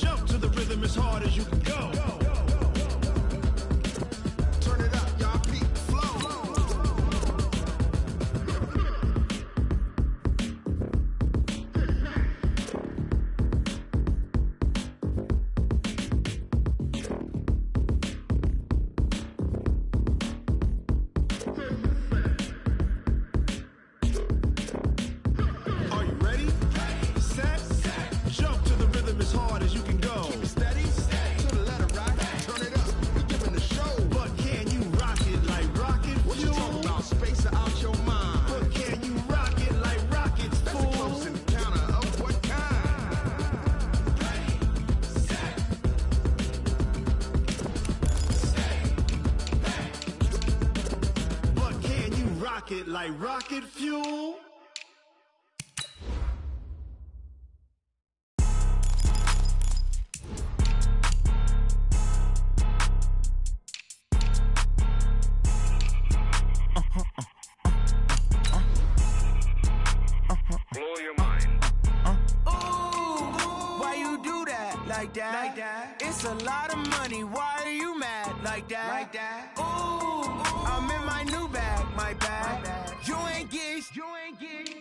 Jump to the rhythm as hard as you can go. Turn it up, y'all. Peak flow. Are you ready? Set. Jump to the rhythm as hard as you can go. Keep it steady. To the letter right. Turn it up. We giving the show. But can you rock it like rocket fuel? What you talking about? Space out your mind. But can you rock it like rockets, fool? That's a close encounter of what kind? But can you rock it like rocket fuel? Blow your mind. Why you do that like that? It's a lot of money. Why are you mad like that? Ooh, I'm in my new bag, my bad. You ain't getting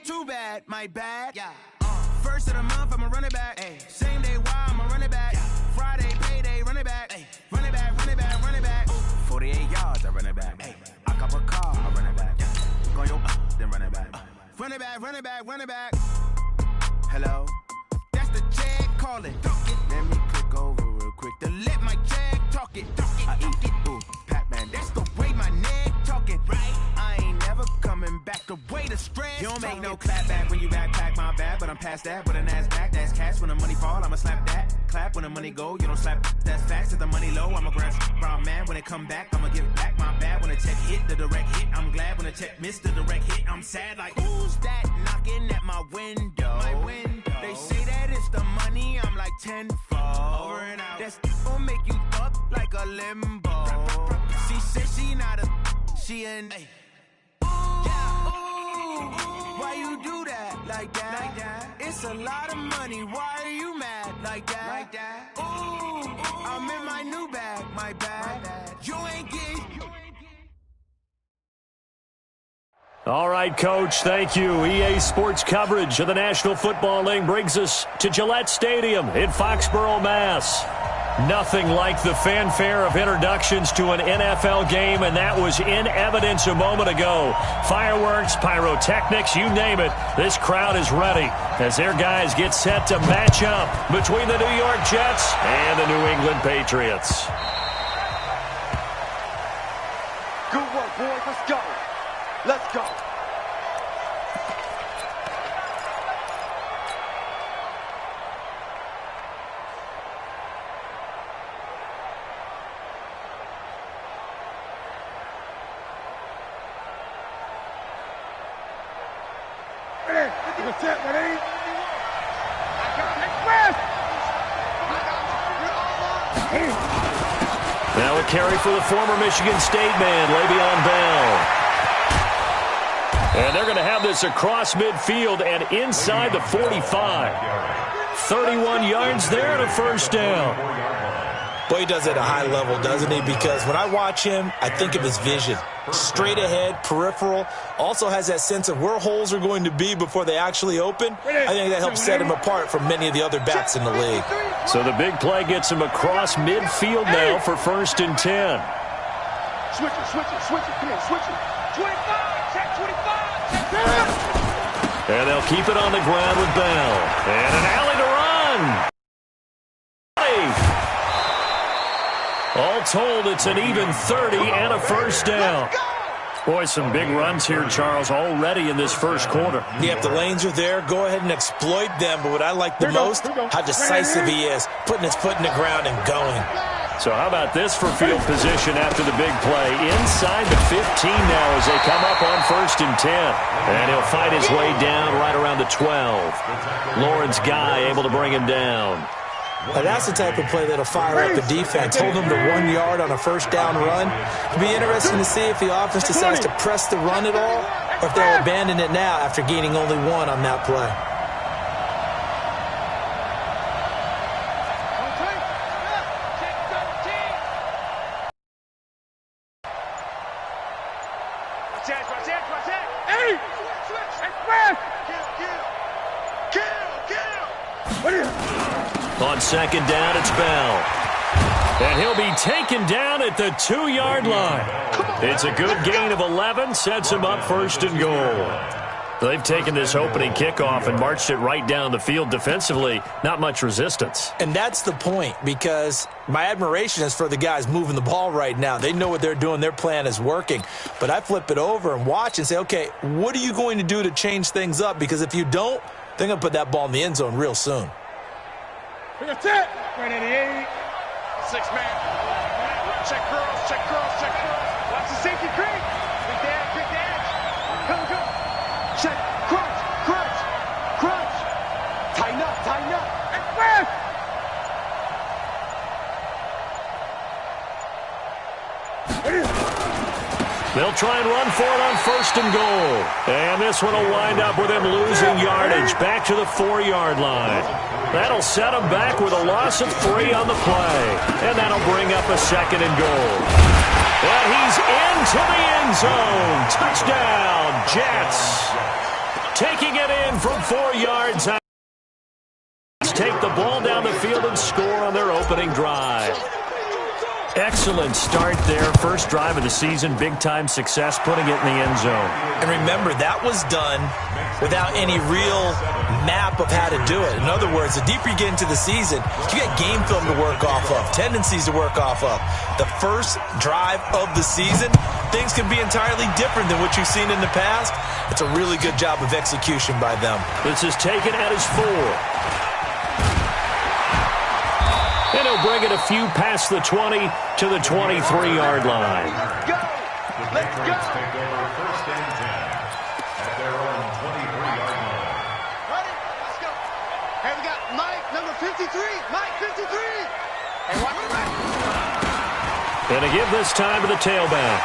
too bad, my bad. Yeah. First of the month, I'ma run it back. Same day, why I'ma run it back. Friday, payday, run it back. Run it back, run it back, run it back. 48 yards, I run it back. I cop a car, I run it back. Go yo, then run it back. Run it back, run it back, run it back. Hello? That's the check calling. Let me click over real quick to let my check talk it. I eat it, ooh, Pac-Man. That's the way my neck talking. Right? I ain't never coming back the way the stress. You don't make no clap back when you backpack my bag, but I'm past that with an ass back. That's cash when the money fall, I'ma slap that. Clap when the money go, you don't slap. That's facts. If the money low, I'ma grab brown man. When it come back, I'ma give back my bad. When the check hit, the direct hit, I'm glad. When the check missed the direct hit, I'm sad. Like, who's that knocking at my window? My window. They say that it's the money, I'm like tenfold. Over and out. That's gon' make you up like a limbo. She said she not a, she an. Why you do that like that? It's a lot of money. Why are you mad like that? Ooh, I'm in my new bag, my bad. You ain't getting. All right, Coach, thank you. EA Sports coverage of the National Football League brings us to Gillette Stadium in Foxborough, Mass. Nothing like the fanfare of introductions to an NFL game, and that was in evidence a moment ago. Fireworks, pyrotechnics, you name it. This crowd is ready as their guys get set to match up between the New York Jets and the New England Patriots. Good work, boys. Let's go. Let's go. Now a carry for the former Michigan State man, Le'Veon Bell. And they're going to have this across midfield and inside the 45. 31 yards there and a first down. Boy, he does it at a high level, doesn't he? Because when I watch him, I think of his vision. Straight ahead, peripheral. Also has that sense of where holes are going to be before they actually open. I think that helps set him apart from many of the other backs in the league. So the big play gets him across midfield now for 1st and 10. Switch it. Come on, switch it. 25, check 25. And they'll keep it on the ground with Bell. And an alley to run. All told, it's an even 30 and a first down. Boy, some big runs here, Charles, already in this first quarter. Yep, the lanes are there. Go ahead and exploit them. But what I like the most, how decisive he is, putting his foot in the ground and going. So how about this for field position after the big play? Inside the 15 now as they come up on 1st and 10. And he'll fight his way down right around the 12. Lawrence Guy able to bring him down. Now that's the type of play that'll fire up the defense. Hold them to 1 yard on a first down run. It'll be interesting to see if the offense decides to press the run at all or if they'll abandon it now after gaining only 1 on that play. On second down, it's Bell. And he'll be taken down at the 2-yard line. It's a good gain of 11, sets him up first and goal. They've taken this opening kickoff and marched it right down the field defensively. Not much resistance. And that's the point, because my admiration is for the guys moving the ball right now. They know what they're doing. Their plan is working. But I flip it over and watch and say, okay, what are you going to do to change things up? Because if you don't, they're going to put that ball in the end zone real soon. Right at the 8. 6-man. Check girls, check girls, check girls. Watch the safety creep. Quick dash. Come. Check, crunch. Tighten up. And first. They'll try and run for it on first and goal. And this one will wind up with him losing yardage back to the 4-yard line. That'll set him back with a loss of 3 on the play. And that'll bring up a second and goal. And he's into the end zone. Touchdown, Jets. Taking it in from 4 yards out. Take the ball down the field and score on their opening drive. Excellent start there. First drive of the season. Big-time success putting it in the end zone. And remember, that was done without any real map of how to do it. In other words, the deeper you get into the season, you got game film to work off of, tendencies to work off of. The first drive of the season, things can be entirely different than what you've seen in the past. It's a really good job of execution by them. This is taken at his 4. And he'll bring it a few past the 20 to the 23-yard line. Let's go. Take over first and 10 at their own 23-yard line. Ready? Let's go. Hey, we got Mike, number 53. Mike, 53. Hey, watch the back. And to give this time to the tailback.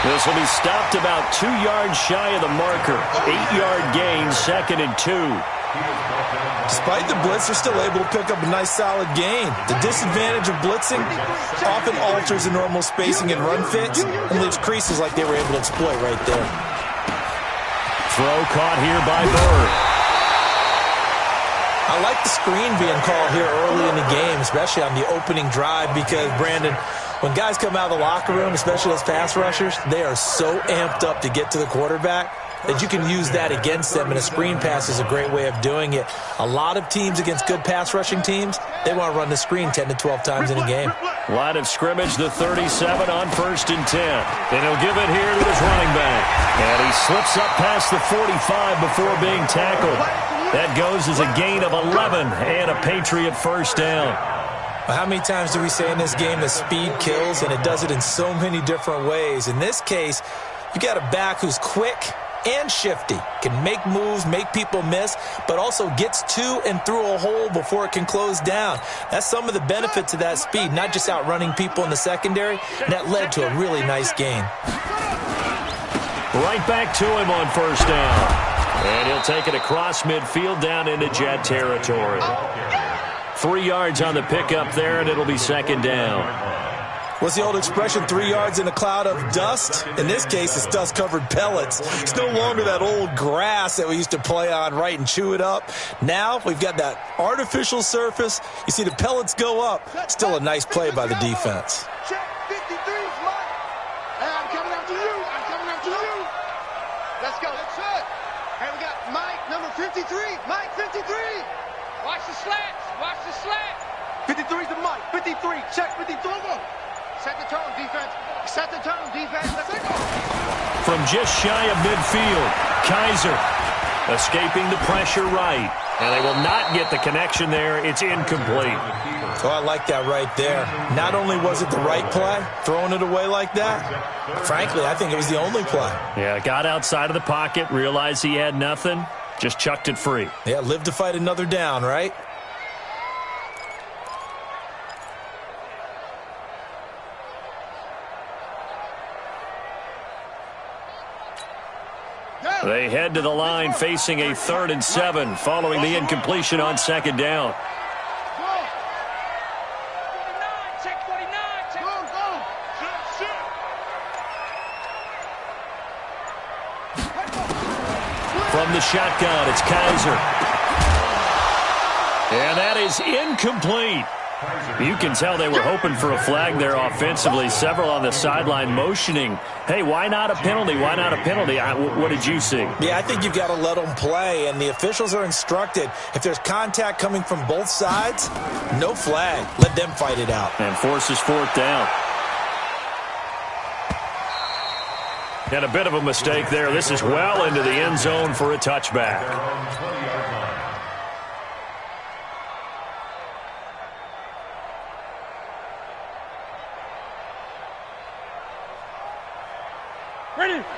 This will be stopped about 2 yards shy of the marker. 8-yard gain, second and 2. Despite the blitz, they're still able to pick up a nice, solid gain. The disadvantage of blitzing often alters the normal spacing and run fits and leaves creases like they were able to exploit right there. Throw caught here by Bird. I like the screen being called here early in the game, especially on the opening drive, because, Brandon, when guys come out of the locker room, especially those pass rushers, they are so amped up to get to the quarterback that you can use that against them, and a screen pass is a great way of doing it. A lot of teams against good pass rushing teams, they want to run the screen 10 to 12 times in a game. Line of scrimmage, the 37 on first and 10. And he'll give it here to his running back. And he slips up past the 45 before being tackled. That goes as a gain of 11 and a Patriot first down. How many times do we say in this game that speed kills, and it does it in so many different ways? In this case, you got a back who's quick and shifty, can make moves, make people miss, but also gets to and through a hole before it can close down. That's some of the benefits of that speed, not just outrunning people in the secondary, and that led to a really nice gain. Right back to him on first down. And he'll take it across midfield down into Jet territory. 3 yards on the pickup there, and it'll be second down. What's the old expression, 3 yards in a cloud of dust? In this case, it's dust-covered pellets. It's no longer that old grass that we used to play on, right, and chew it up. Now we've got that artificial surface. You see the pellets go up. Still a nice play by the defense. Check 53's Mike. Hey, I'm coming after you. Let's go. That's it. Hey, we got Mike, number 53. Mike, 53. Watch the slats. 53's the Mike. 53. Check 53. Set the tone, defense. Let's go. From just shy of midfield, Kaiser escaping the pressure right. And they will not get the connection there. It's incomplete. Oh, I like that right there. Not only was it the right play, throwing it away like that, frankly, I think it was the only play. Yeah, got outside of the pocket, realized he had nothing, just chucked it free. Yeah, live to fight another down, right? They head to the line facing a 3rd and 7 following the incompletion on second down. from the shotgun. It's Kaiser. And that is incomplete. You can tell they were hoping for a flag there offensively. Several on the sideline motioning, hey, why not a penalty? Why not a penalty? What did you see? Yeah, I think you've got to let them play, and the officials are instructed. If there's contact coming from both sides, no flag. Let them fight it out. And forces fourth down. And a bit of a mistake there. This is well into the end zone for a touchback.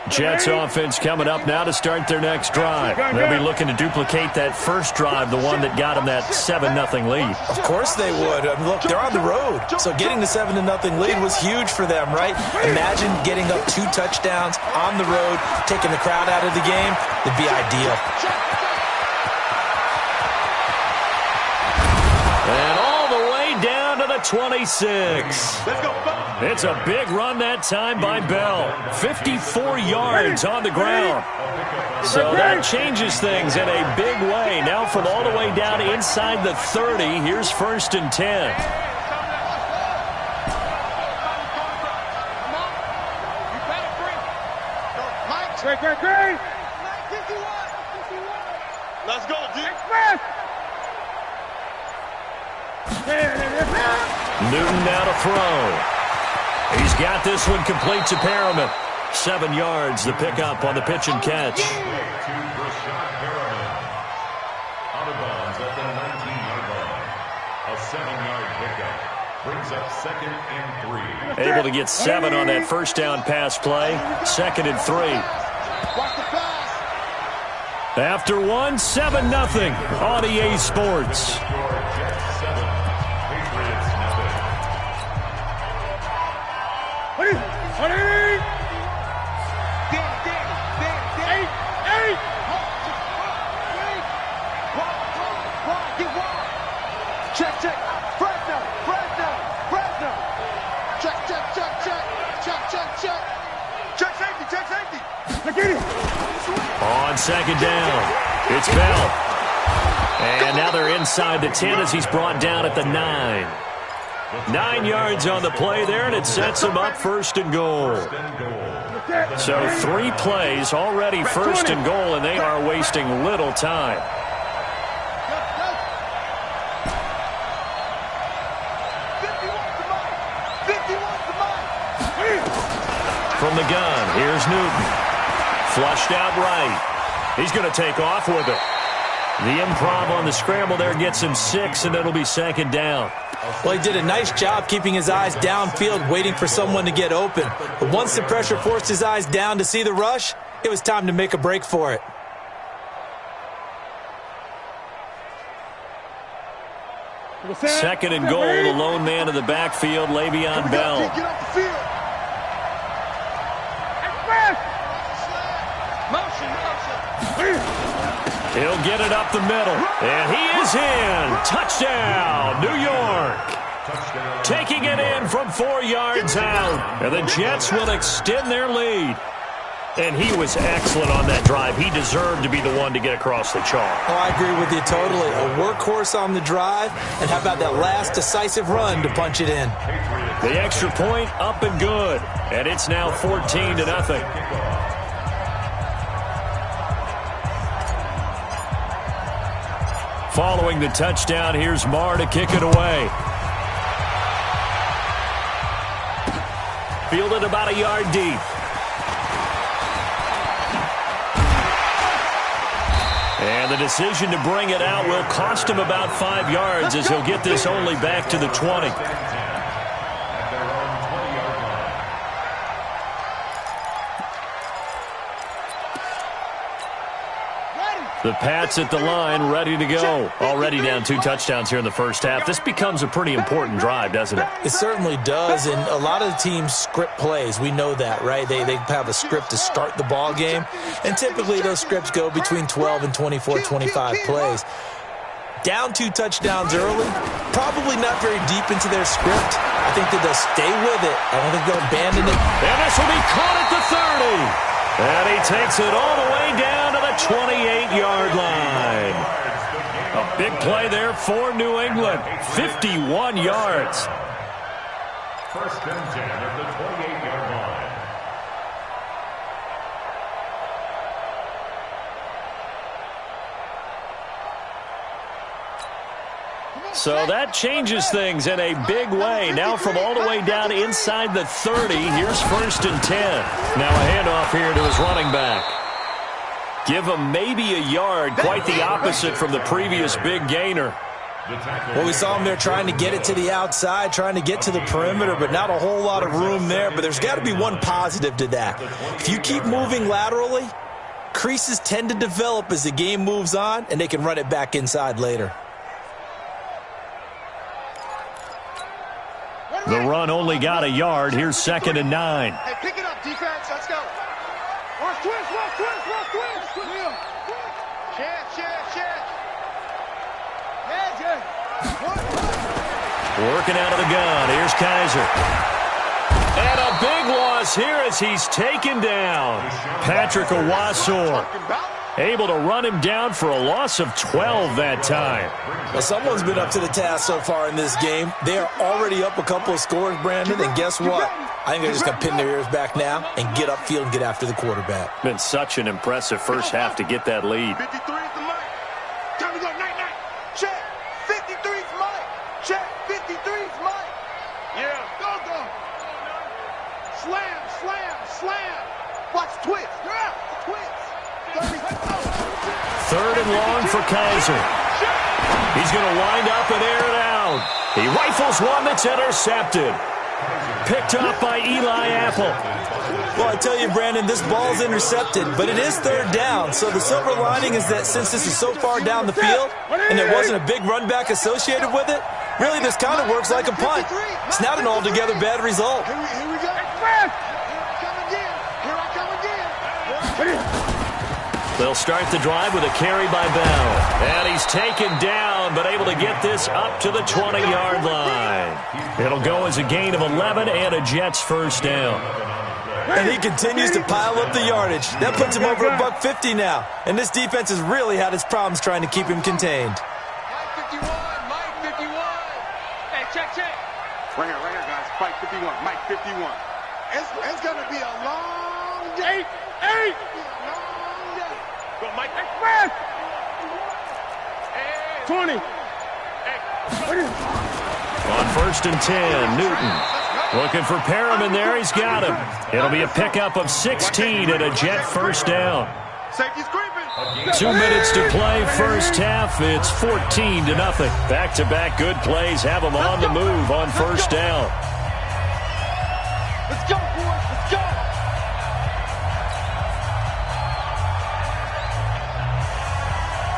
Jets offense coming up now to start their next drive. They'll be looking to duplicate that first drive, the one that got them that 7-0 lead. Of course they would. Look, they're on the road, so getting the 7-0 lead was huge for them, right? Imagine getting up 2 touchdowns on the road, taking the crowd out of the game. It'd be ideal. And all the way down to the 26. Let's go. It's a big run that time by Bell. 54 yards on the ground. So that changes things in a big way. Now from all the way down inside the 30, here's 1st and 10. Great. Let's go, D. Newton now to throw. He's got this one complete to Perriman. 7 yards, the pickup on the pitch and catch. Out of bounds at the 19-yard line. A 7-yard pickup brings up 2nd and 3. Able to get 7 on that first down pass play. 2nd and 3. Watch the pass. After 1, 7-0 on EA Sports. On 2nd down, it's Bell. And now they're inside the 10 as he's brought down at the 9. 9 yards on the play there, and it sets him up 1st and goal. So 3 plays already 1st and goal, and they are wasting little time. From the gun, here's Newton. Flushed out right. He's going to take off with it. The improv on the scramble there gets him 6, and it'll be 2nd down. Well, he did a nice job keeping his eyes downfield, waiting for someone to get open. But once the pressure forced his eyes down to see the rush, it was time to make a break for it. Second and goal, the lone man in the backfield, Le'Veon Bell. Get off the field. Motion. He'll get it up the middle, and he is in. Touchdown, New York. Taking it in from 4 yards out, and the Jets will extend their lead. And he was excellent on that drive. He deserved to be the one to get across the chalk. Oh, I agree with you totally. A workhorse on the drive, and how about that last decisive run to punch it in? The extra point up and good, and it's now 14-0. Following the touchdown, here's Marr to kick it away. Fielded about a yard deep. And the decision to bring it out will cost him about 5 yards as he'll get this only back to the 20. The Pats at the line, ready to go. Already down 2 touchdowns here in the first half. This becomes a pretty important drive, doesn't it? It certainly does, and a lot of the teams script plays. We know that, right? They have a script to start the ball game, and typically those scripts go between 12 and 24, 25 plays. Down 2 touchdowns early, probably not very deep into their script. I think that they'll stay with it. I don't think they'll abandon it. And this will be caught at the 30. And he takes it all the way down to the 28-yard line. A big play there for New England. 51 yards. First and 10 at the 28-yard line. So that changes things in a big way. Now from all the way down inside the 30, here's first and 10. Now a handoff here to his running back. Give him maybe a yard, quite the opposite from the previous big gainer. Well, we saw him there trying to get it to the outside, trying to get to the perimeter, but not a whole lot of room there. But there's got to be one positive to that. If you keep moving laterally, creases tend to develop as the game moves on, and they can run it back inside later. The run only got a yard. Here's second and 9. Hey, pick it up, defense. Let's go. Watch twist, watch twist, watch twist. Chance. Working out of the gun. Here's Kaiser. And a big loss here as he's taken down. Patrick Owasor able to run him down for a loss of 12 that time. Well, someone's been up to the task so far in this game. They are already up a couple of scores, Brandon, and guess what? I think they're just going to pin their ears back now and get upfield and get after the quarterback. Been such an impressive first half to get that lead. 53 is the mic. Time to go, night. Check. 53 is Mike. Check. 53 is Mike. Yeah. Go. Slam. Watch twist. Yeah. Twist. Third and long for Kaiser. He's going to wind up and air it out. He rifles one that's intercepted. Picked up by Eli Apple. Well, I tell you, Brandon, this ball's intercepted, but it is third down. So the silver lining is that since this is so far down the field and there wasn't a big run back associated with it, really this kind of works like a punt. It's not an altogether bad result. Here we go. Here I come again. They'll start the drive with a carry by Bell. And he's taken down, but able to get this up to the 20-yard line. It'll go as a gain of 11 and a Jets first down. And he continues to pile up the yardage. That puts him over $150 now. And this defense has really had its problems trying to keep him contained. Mike 51. Hey, check. Right here, guys. Mike 51. Mike 51. It's going to be a long day. 8. Go, Mike. Express. 20. On first and 10, Newton. Looking for Perriman there. He's got him. It'll be a pickup of 16 and a Jet first down. Safety's creeping. 2 minutes to play first half. It's 14-0. Back-to-back good plays have them on the move on first down. Let's go, boys. Let's go.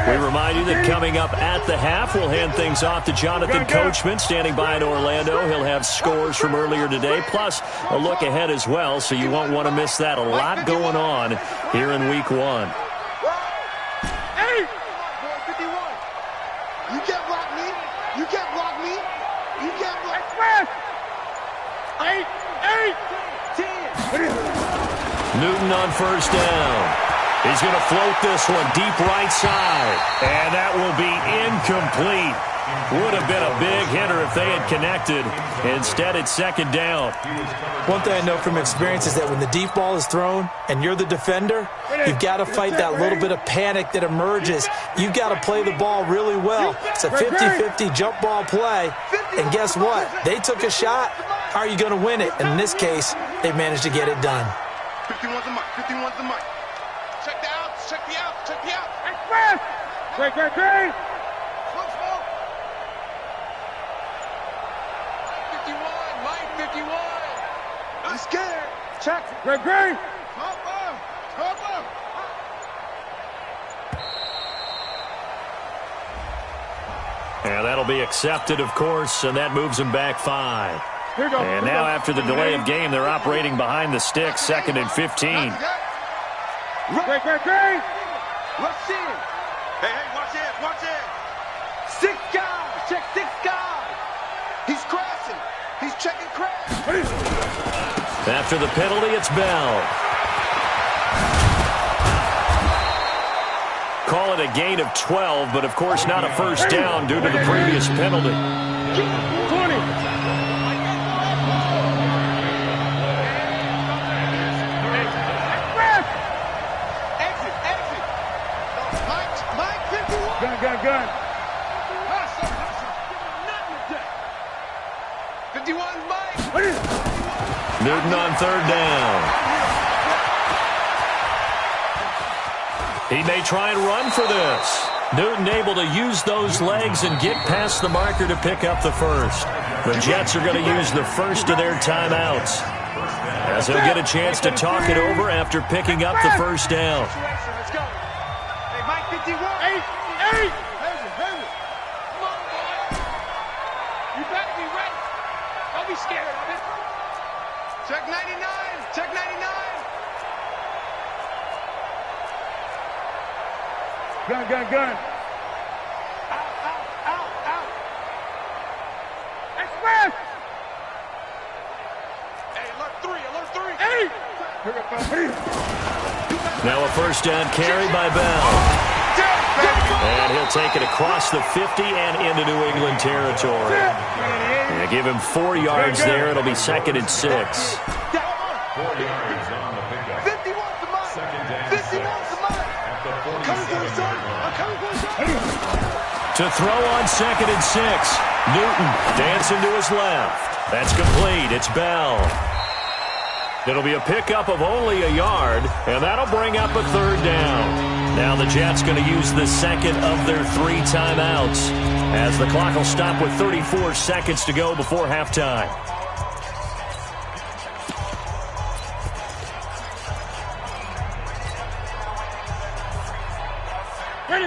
We remind you that coming up at the half, we'll hand things off to Jonathan Coachman, standing by in Orlando. He'll have scores from earlier today, plus a look ahead as well, so you won't want to miss that. A lot going on here in Week 1. Hey! 51. You can't block me. You can't block me. You can't block me. 8. 10. Newton on first down. He's going to float this one deep right side. And that will be incomplete. Would have been a big hitter if they had connected. Instead, it's second down. One thing I know from experience is that when the deep ball is thrown and you're the defender, you've got to fight that little bit of panic that emerges. You've got to play the ball really well. It's a 50-50 jump ball play. And guess what? They took a shot. How are you going to win it? And in this case, they managed to get it done. 51's the mic. 51's the mic. Check the outs. Check the outs. Check the outs. Great. Smoke. 51. Mike 51. I'm scared. Check. Great. And that'll be accepted, of course, and that moves them back 5. And now after the delay of game, they're operating behind the sticks, 2nd and 15. Great. Rush in. Hey, watch it. 6 guys. Check 6 guys. He's crashing. He's checking crash. After the penalty, it's Bell. a gain of 12, but of course not a first down due to the previous penalty. 20. Gun. 51, Mike. Newton on third down. He may try and run for this. Newton able to use those legs and get past the marker to pick up the first. The Jets are going to use the first of their timeouts, as he'll get a chance to talk it over after picking up the first down. Let's go. Hey, Mike, 51. Hey. Come on, boy. You better be ready. Don't be scared of it. Check 99. Check 99. Gun. Out. Express. Hey, alert 3. Hey. Now a first down carry by Bell. And he'll take it across the 50 and into New England territory. And give him 4 yards there. It'll be 2nd and 6. 4 yards on the pickup. 51 to Mike. Second down. 51 to Mike. At the I'm coming for you, son. 2 to throw on 2nd and 6. Newton dancing to his left. That's complete. It's Bell. It'll be a pickup of only a yard, and that'll bring up a 3rd down. Now the Jets going to use the second of their 3 timeouts, as the clock will stop with 34 seconds to go before halftime.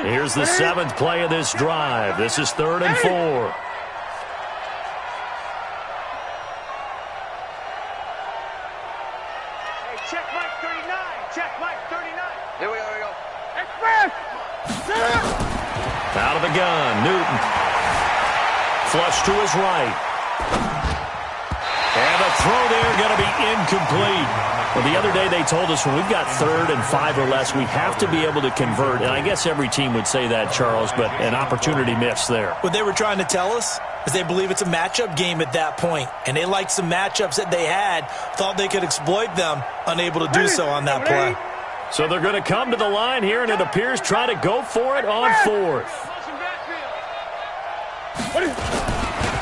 Here's the 7th play of this drive. This is 3rd and 4. Check Mike 39. Check Mike 39. Here we go. Express. Out of the gun, Newton. Flush to his right. And the throw there going to be incomplete. Well, the other day they told us when we've got 3rd and 5 or less, we have to be able to convert. And I guess every team would say that, Charles, but an opportunity missed there. What they were trying to tell us is they believe it's a matchup game at that point, and they liked some matchups that they had, thought they could exploit them, unable to do so on that play. So they're going to come to the line here, and it appears try to go for it on 4th.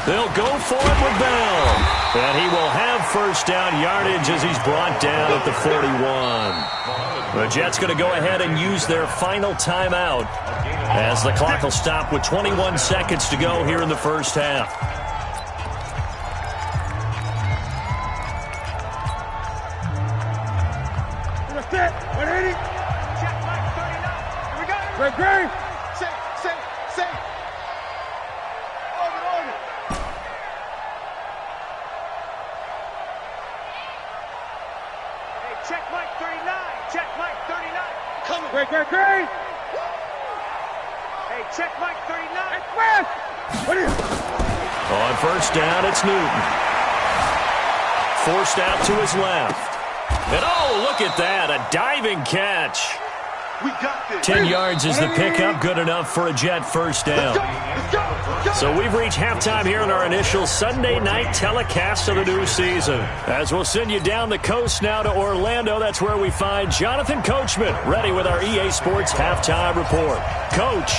They'll go for it with Bell. And he will have first down yardage as he's brought down at the 41. The Jets going to go ahead and use their final timeout, as the clock will stop with 21 seconds to go here in the first half. Check Mike 39. Here we go. Great. Say. Orbit. Hey, check Mike 39. Check Mike 39. Coming. Great. Hey, check Mike 39. Express. On first down, it's Newton. Forced out to his left. And oh, look at that, a diving catch. We got this. 10 yards is the pickup, good enough for a Jet first down. Let's go. So we've reached halftime here in our initial Sunday night telecast of the new season. As we'll send you down the coast now to Orlando, that's where we find Jonathan Coachman, ready with our EA Sports halftime report. Coach,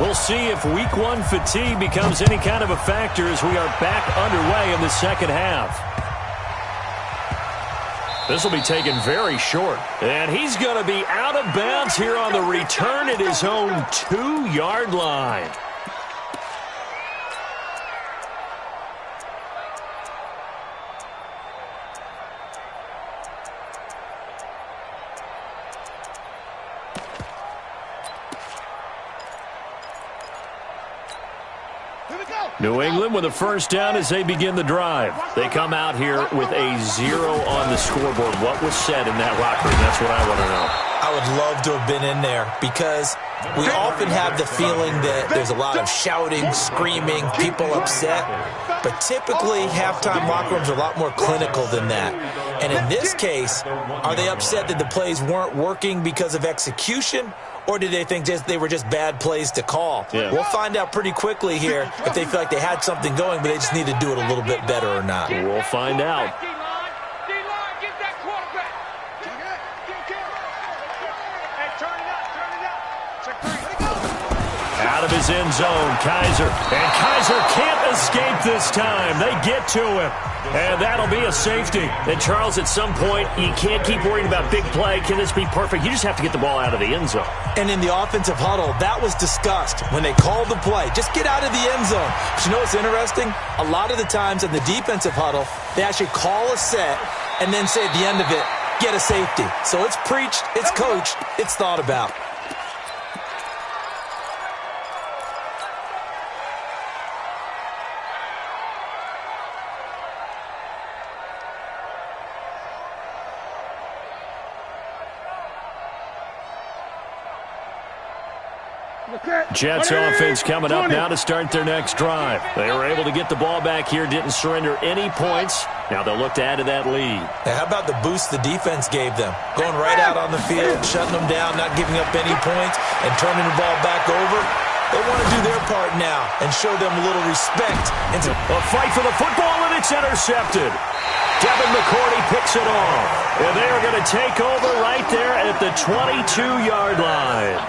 we'll see if Week 1 fatigue becomes any kind of a factor as we are back underway in the second half. This will be taken very short. And he's going to be out of bounds here on the return at his own 2-yard line. New England with a first down as they begin the drive. They come out here with a 0 on the scoreboard. What was said in that locker room? That's what I want to know. I would love to have been in there because we often have the feeling that there's a lot of shouting, screaming, people upset. But typically, halftime locker rooms are a lot more clinical than that. And in this case, are they upset that the plays weren't working because of execution? Or did they think they were just bad plays to call? Yeah. We'll find out pretty quickly here if they feel like they had something going, but they just need to do it a little bit better or not. We'll find out. Out of his end zone, Kaiser. And Kaiser can't escape this time. They get to him. And that'll be a safety. And, Charles, at some point, you can't keep worrying about big play. Can this be perfect? You just have to get the ball out of the end zone. And in the offensive huddle, that was discussed when they called the play. Just get out of the end zone. But you know what's interesting? A lot of the times in the defensive huddle, they actually call a set and then say at the end of it, get a safety. So it's preached, it's coached, it's thought about. Jets offense coming up now to start their next drive. They were able to get the ball back here, didn't surrender any points. Now they'll look to add to that lead. Now, how about the boost the defense gave them? Going right out on the field, shutting them down, not giving up any points, and turning the ball back over. They want to do their part now and show them a little respect. A fight for the football, and it's intercepted. Devin McCourty picks it off. And they are going to take over right there at the 22-yard line.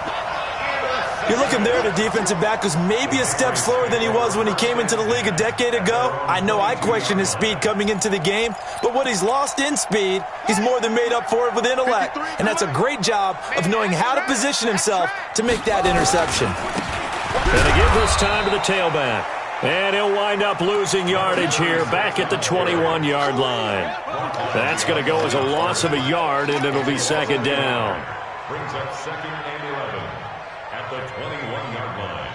You're looking there at a defensive back who's maybe a step slower than he was when he came into the league a decade ago. I know I questioned his speed coming into the game, but what he's lost in speed, he's more than made up for it with intellect. And that's a great job of knowing how to position himself to make that interception. Going to give this time to the tailback. And he'll wind up losing yardage here back at the 21-yard line. That's going to go as a loss of a yard, and it'll be second down. Brings up second and 11 at the 21-yard line.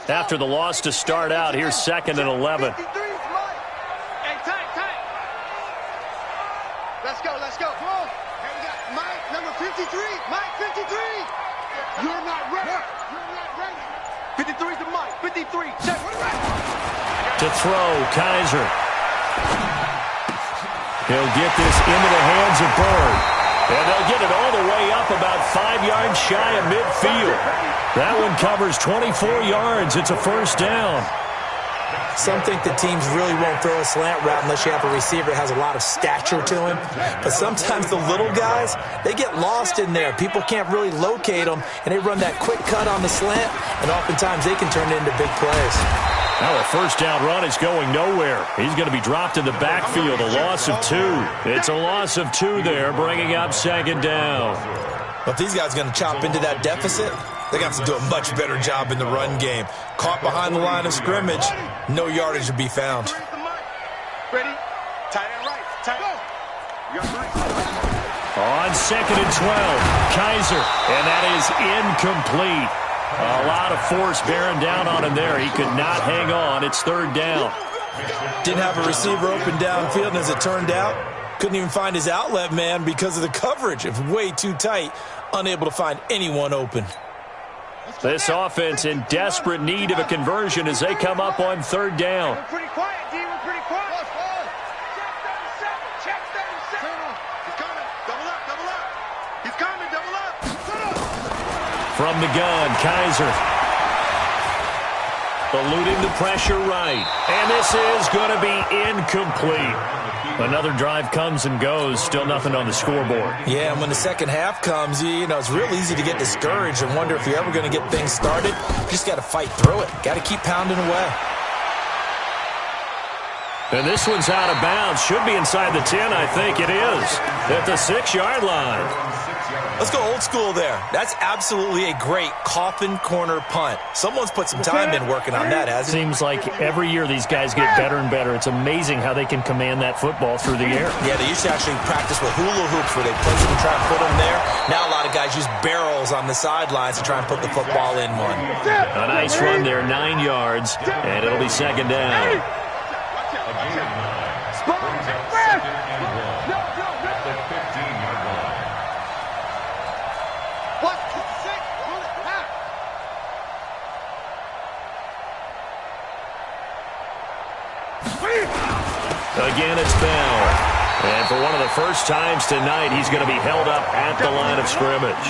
After the loss to start out, here's second and 11. Hey, tight. Let's go. Come on. Hey, we got Mike, number 53. Mike, 53. You're not ready. 53's the Mike. 53. Check. To throw, Kaiser. He'll get this into the hands of Bird. And they'll get it all the way up about 5 yards shy of midfield. That one covers 24 yards. It's a first down. Some think that teams really won't throw a slant route unless you have a receiver that has a lot of stature to him. But sometimes the little guys, they get lost in there. People can't really locate them, and they run that quick cut on the slant, and oftentimes they can turn it into big plays. Now a first down run is going nowhere. He's going to be dropped in the backfield, a loss of 2. It's a loss of 2 there, bringing up second down. But if these guys are going to chop into that deficit, they got to do a much better job in the run game. Caught behind the line of scrimmage, no yardage to be found. Ready? Tight end right. Tight end. On second and 12, Kaiser, and that is incomplete. A lot of force bearing down on him there. He could not hang on. It's third down. Didn't have a receiver open downfield, and as it turned out, couldn't even find his outlet man because of the coverage. It's way too tight, unable to find anyone open. This offense in desperate need of a conversion as they come up on third down. We're pretty quiet, D. We're pretty quiet. Check 37. He's coming. Double up. He's coming. Double up. From the gun, Kaiser. Eluding the pressure right. And this is going to be incomplete. Another drive comes and goes. Still nothing on the scoreboard. Yeah, and when the second half comes, you know, it's real easy to get discouraged and wonder if you're ever going to get things started. You just got to fight through it. Got to keep pounding away. And this one's out of bounds. Should be inside the 10, I think it is. At the 6-yard line. Let's go old school there. That's absolutely a great coffin corner punt. Someone's put some time in working on that, hasn't it? Seems like every year these guys get better and better. It's amazing how they can command that football through the air. Yeah, they used to actually practice with hula hoops where they place them and try and put them there. Now a lot of guys use barrels on the sidelines to try and put the football in one. A nice run there, 9 yards, and it'll be second down. Again, it's Bell. And for one of the first times tonight, he's going to be held up at the line of scrimmage.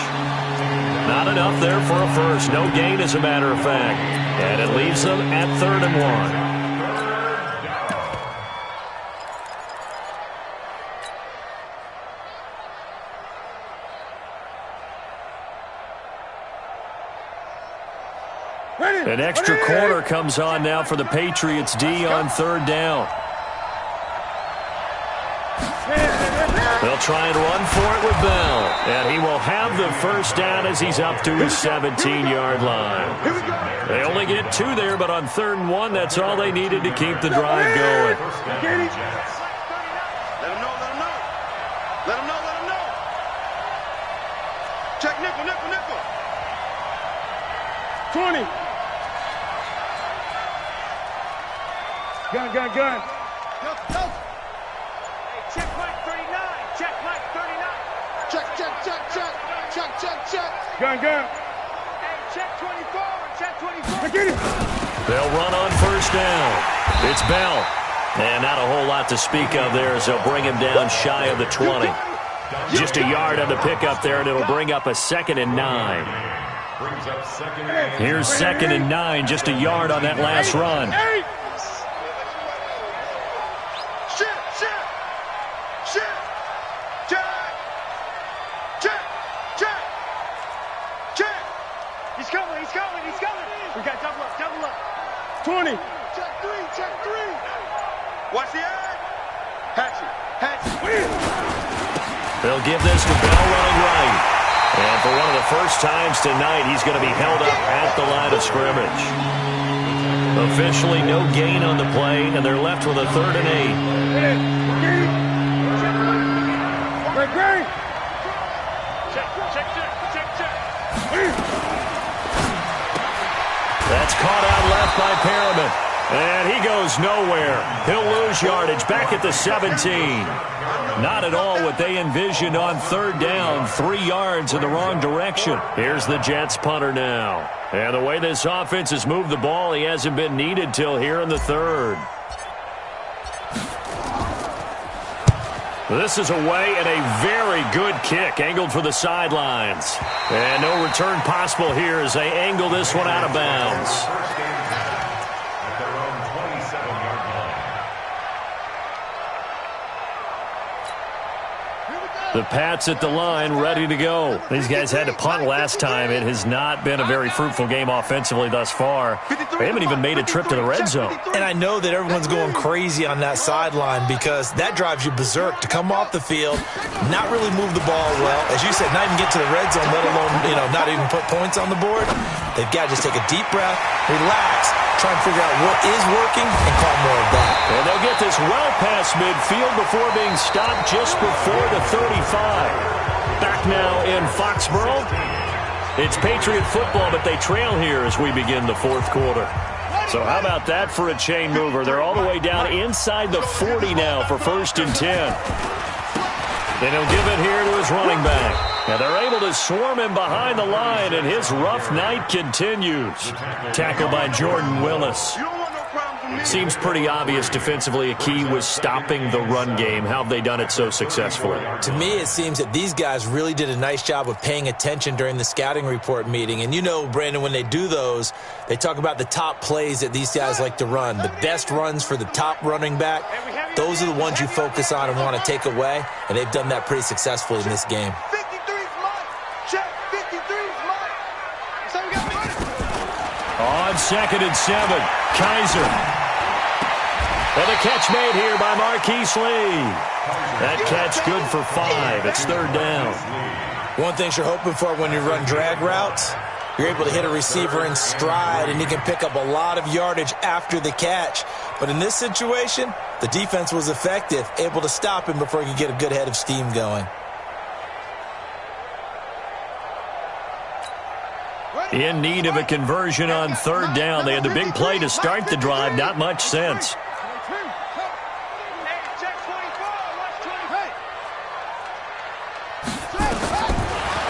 Not enough there for a first. No gain, as a matter of fact. And it leaves them at 3rd and 1. An extra corner comes on now for the Patriots D on 3rd down. They'll try and run for it with Bell. And he will have the first down as he's up to his 17-yard line. They only get 2 there, but on 3rd and 1, that's all they needed to keep the drive going. Let him know, let him know. Let him know, let him know. Check nickel, nickel, nickel. 20. Gun. Go. Hey, check Mike 39. Check Mike 39. Check. Gun. Hey, check 24. Check 24. Get it. They'll run on first down. It's Bell. And not a whole lot to speak of there as they'll bring him down shy of the 20. Just a yard on the pickup there, and it'll bring up a 2nd and 9. Here's 2nd and 9, just a yard on that last run. He's coming. We got double up. 20. Check 3. Watch the eye. Hatchet. They'll give this to Bell running right. And for one of the first times tonight, he's going to be held up at the line of scrimmage. Officially no gain on the play, and they're left with a 3rd and 8. Great. Check. That's caught out left by Perriman. And he goes nowhere. He'll lose yardage back at the 17. Not at all what they envisioned on 3rd down. 3 yards in the wrong direction. Here's the Jets punter now. And the way this offense has moved the ball, he hasn't been needed till here in the 3rd. This is away and a very good kick angled for the sidelines. And no return possible here as they angle this one out of bounds. The Pats at the line, ready to go. These guys had to punt last time. It has not been a very fruitful game offensively thus far. They haven't even made a trip to the red zone. And I know that everyone's going crazy on that sideline because that drives you berserk to come off the field, not really move the ball well. As you said, not even get to the red zone, let alone, not even put points on the board. They've got to just take a deep breath, relax, try and figure out what is working and call more of that. And they'll get this well past midfield before being stopped just before the 35. Back now in Foxborough. It's Patriot football, but they trail here as we begin the 4th quarter. So how about that for a chain mover? They're all the way down inside the 40 now for 1st and 10. Then he'll give it here to his running back. Now they're able to swarm him behind the line, and his rough night continues. Tackled by Jordan Willis. Seems pretty obvious defensively a key was stopping the run game. How have they done it so successfully? To me, it seems that these guys really did a nice job of paying attention during the scouting report meeting. And Brandon, when they do those, they talk about the top plays that these guys like to run. The best runs for the top running back, those are the ones you focus on and want to take away. And they've done that pretty successfully in this game. 53's mine. Check 53's mine. So we got money. On 2nd and 7, Kaiser. And a catch made here by Marquise Lee. That catch good for 5. It's 3rd down. One thing you're hoping for when you run drag routes, you're able to hit a receiver in stride, and he can pick up a lot of yardage after the catch. But in this situation, the defense was effective, able to stop him before he could get a good head of steam going. In need of a conversion on third down. They had the big play to start the drive. Not much sense.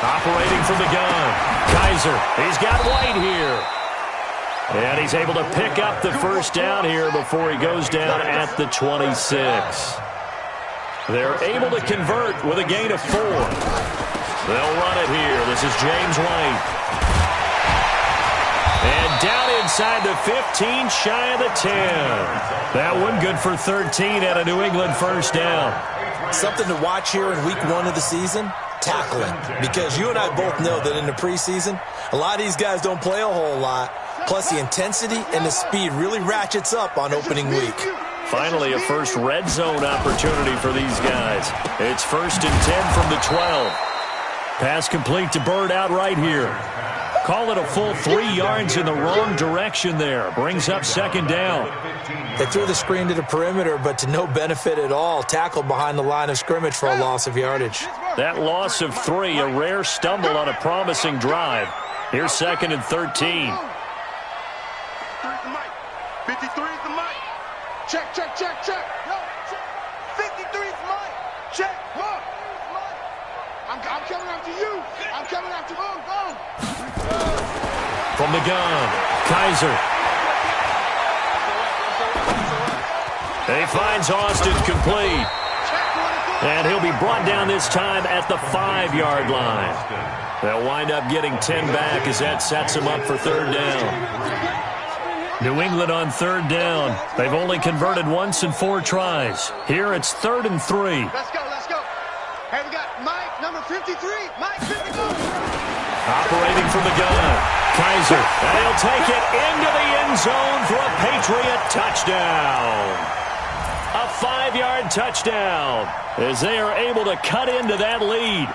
Operating from the gun. Kaiser. He's got White here. And he's able to pick up the first down here before he goes down at the 26. They're able to convert with a gain of 4. They'll run it here. This is James White. And down inside the 15, shy of the 10. That one good for 13 at a New England first down. Something to watch here in week 1 of the season, tackling. Because you and I both know that in the preseason, a lot of these guys don't play a whole lot. Plus, the intensity and the speed really ratchets up on opening week. Finally, a first red zone opportunity for these guys. It's 1st and 10 from the 12. Pass complete to Bird out right here. Call it a full 3 yards in the wrong direction there. Brings up 2nd down. They threw the screen to the perimeter, but to no benefit at all. Tackled behind the line of scrimmage for a loss of yardage. That loss of 3, a rare stumble on a promising drive. Here's 2nd and 13. 53 is the mic. Check, check, check, check. 53 is Mike. Check. Look. I'm coming after you. I'm coming after you. Go. From the gun, Kaiser. He finds Austin complete. And he'll be brought down this time at the 5-yard line. They'll wind up getting 10 back as that sets him up for 3rd down. New England on 3rd down. They've only converted once in 4 tries. Here it's 3rd and 3. Let's go. Hey, we got Mike, number 53. Mike, 52. Operating from the gun, Kaiser. And he'll take it into the end zone for a Patriot touchdown. A 5-yard touchdown as they are able to cut into that lead.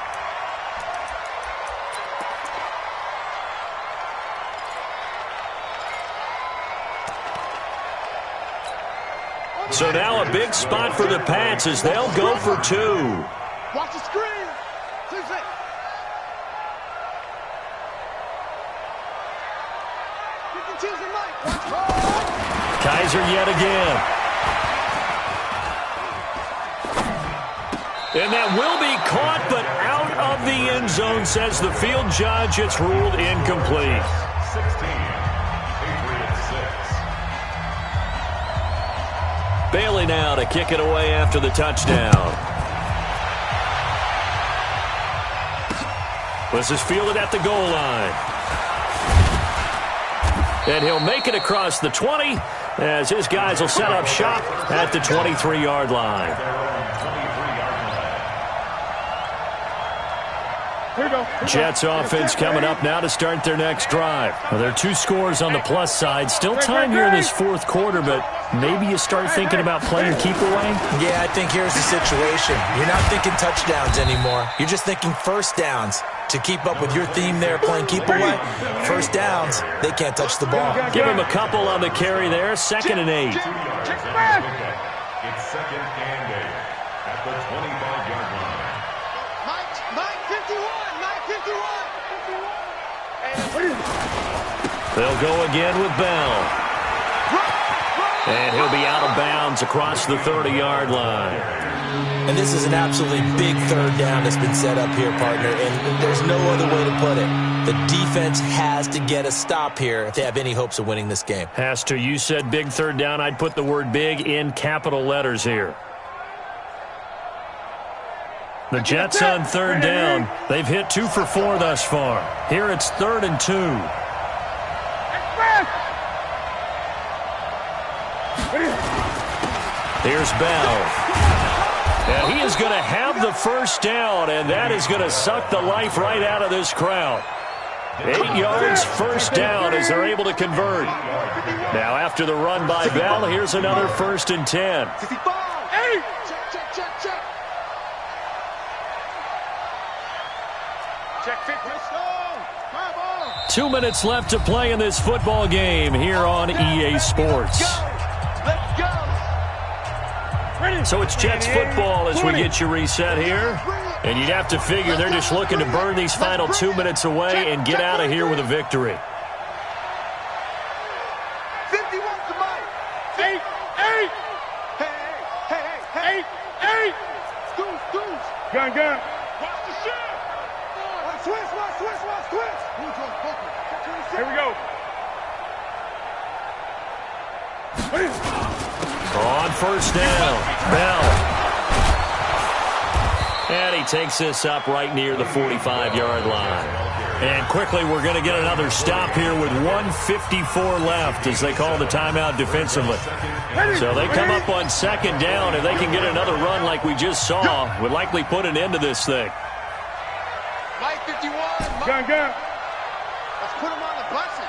So now a big spot for the Pats as they'll go for 2. Watch the screen. Kaiser yet again. And that will be caught, but out of the end zone, says the field judge. It's ruled incomplete. 16, Patriots 6. Bailey now to kick it away after the touchdown. This is fielded at the goal line. And he'll make it across the 20 as his guys will set up shop at the 23-yard line. Jets offense coming up now to start their next drive. Well, there are 2 scores on the plus side. Still time here in this 4th quarter, but maybe you start thinking about playing keep away? Yeah, I think here's the situation. You're not thinking touchdowns anymore. You're just thinking first downs. To keep up with your theme there, playing keep away, first downs, they can't touch the ball. Give him a couple on the carry there, 2nd and 8. It's 2nd and 8 at the 25-yard line. Mike 51. Mike 51. They'll go again with Bell. And he'll be out of bounds across the 30-yard line. And this is an absolutely big 3rd down that's been set up here, partner, and there's no other way to put it. The defense has to get a stop here if they have any hopes of winning this game. Has to. You said big 3rd down. I'd put the word big in capital letters here. The Jets on 3rd down. They've hit 2 for 4 thus far. Here it's 3rd and 2. Here's Bell. And he is going to have the first down, and that is going to suck the life right out of this crowd. 8 yards, first down as they're able to convert. Now after the run by Bell, here's another 1st and 10. Check. 2 minutes left to play in this football game here on EA Sports. Let's go. So it's Jets football as we get you reset here. And you'd have to figure they're just looking to burn these final 2 minutes away and get out of here with a victory. 51 to Mike. 8. Hey. 8. Deuce. Gun. Watch the shot. Switch. Here we go. On first down, Bell. And he takes this up right near the 45-yard line. And quickly we're going to get another stop here with 1:54 left as they call the timeout defensively. So they come up on second down. If they can get another run like we just saw, would likely put an end to this thing. Mike 51. Gun. Let's put him on the buses.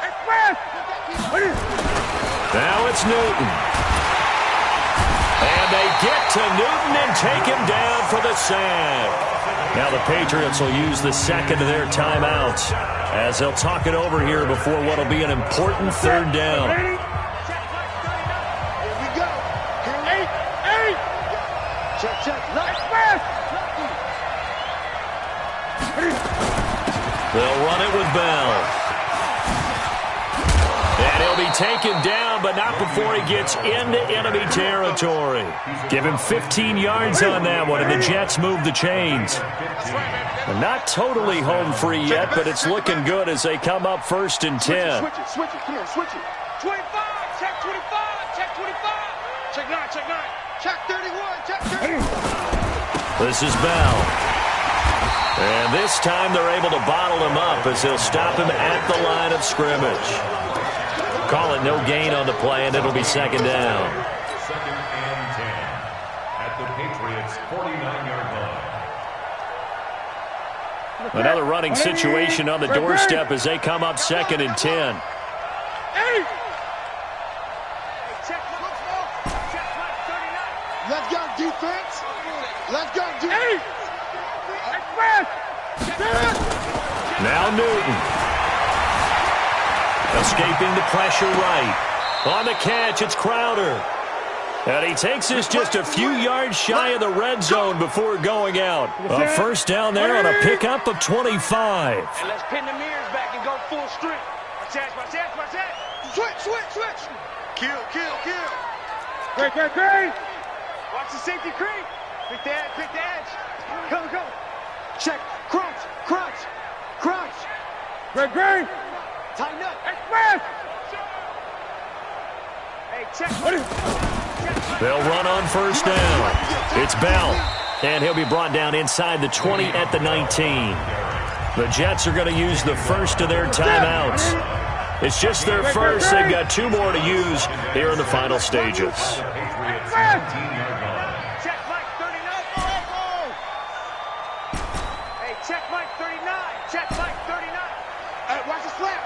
Now it's Newton. And they get to Newton and take him down for the sack. Now the Patriots will use the second of their timeouts as they'll talk it over here before what will be an important third down. Here we go. 8. Check. They'll run it with Bell. And he'll be taken down, but not before he gets into enemy territory. Give him 15 yards on that one, and the Jets move the chains. Not totally home free yet, but it's looking good as they come up first and 10. Switch it. Come here, switch it. 25. Check 25. Check 25. Check 9. Check 31. Check 30. This is Bell. And this time they're able to bottle him up as they'll stop him at the line of scrimmage. Call it no gain on the play, and it'll be second down. Second and 10 at the Patriots' 49-yard line. Another running situation on the doorstep as they come up second and 10. Let's go, defense. Now Newton. Escaping the pressure right. On the catch, it's Crowder. And he takes this just a few yards shy of the red zone before going out. A first down there on a pickup of 25. And let's pin the mirrors back and go full strength. Watch that. Switch. Kill. Great. Watch the safety creep. Pick the edge. Come. Check. Crunch. Great. Tighten up. Express. Hey, check. They'll run on first down. It's Bell. And he'll be brought down inside the 20 at the 19. The Jets are going to use the first of their timeouts. It's just their first. They've got 2 more to use here in the final stages. Check Mike 39. Hey, check Mike 39. Hey, watch the slant.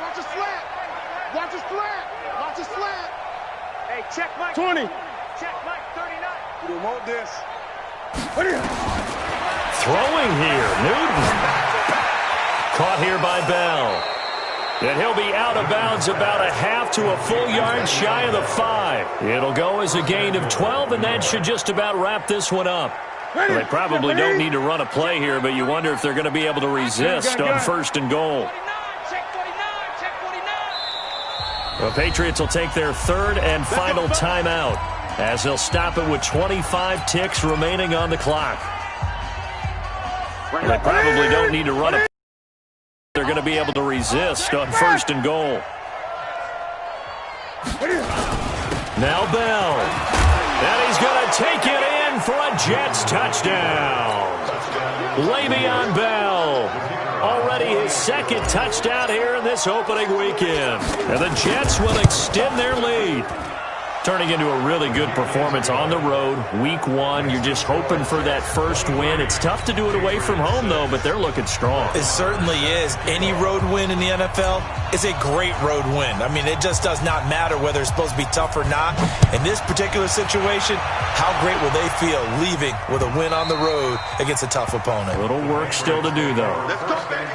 Hey, check Mike 20. Check Mike 39. You want this? Throwing here, Newton. Caught here by Bell. And he'll be out of bounds about a half to a full yard shy of the 5. It'll go as a gain of 12, and that should just about wrap this one up. Well, they probably don't need to run a play here, but you wonder if they're going to be able to resist on first and goal. Check 49. The Patriots will take their third and final timeout as they'll stop it with 25 ticks remaining on the clock. Well, they probably don't need to run a play. They're going to be able to resist on first and goal. Now Bell. And he's going to take it in for a Jets touchdown. Le'Veon Bell. Already his second touchdown here in this opening weekend. And the Jets will extend their lead. Turning into a really good performance on the road. Week 1, you're just hoping for that first win. It's tough to do it away from home, though, but they're looking strong. It certainly is. Any road win in the NFL is a great road win. I mean, it just does not matter whether it's supposed to be tough or not. In this particular situation, how great will they feel leaving with a win on the road against a tough opponent? A little work still to do, though. Let's go, baby.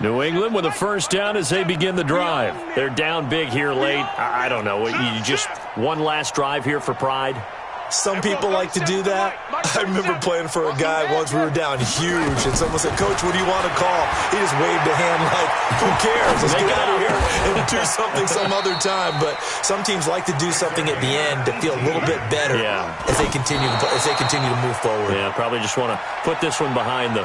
New England with a first down as they begin the drive. They're down big here late. I don't know. You just one last drive here for pride? Some people like to do that. I remember playing for a guy once. We were down huge, and someone said, "Coach, what do you want to call?" He just waved a hand like, "Who cares? Let's get out of here and do something some other time." But some teams like to do something at the end to feel a little bit better as they continue to move forward. Yeah, probably just want to put this one behind them.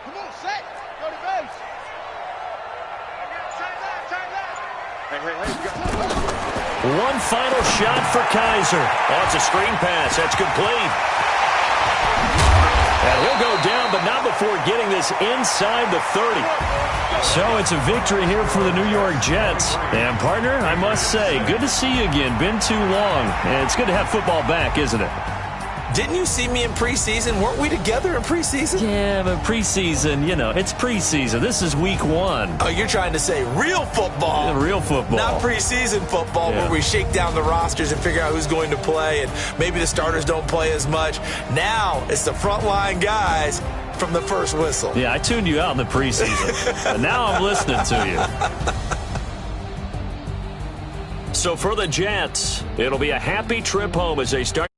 Come on, set. Go to base. Turn left. Hey. One final shot for Kaiser. Oh, it's a screen pass. That's complete. And he'll go down, but not before getting this inside the 30. So it's a victory here for the New York Jets. And, partner, I must say, good to see you again. Been too long. And it's good to have football back, isn't it? Didn't you see me in preseason? Weren't we together in preseason? Yeah, but preseason, you know, it's preseason. This is week 1. Oh, you're trying to say real football. Yeah, real football. Not preseason football where we shake down the rosters and figure out who's going to play, and maybe the starters don't play as much. Now it's the frontline guys from the first whistle. Yeah, I tuned you out in the preseason. But now I'm listening to you. So for the Jets, it'll be a happy trip home as they start.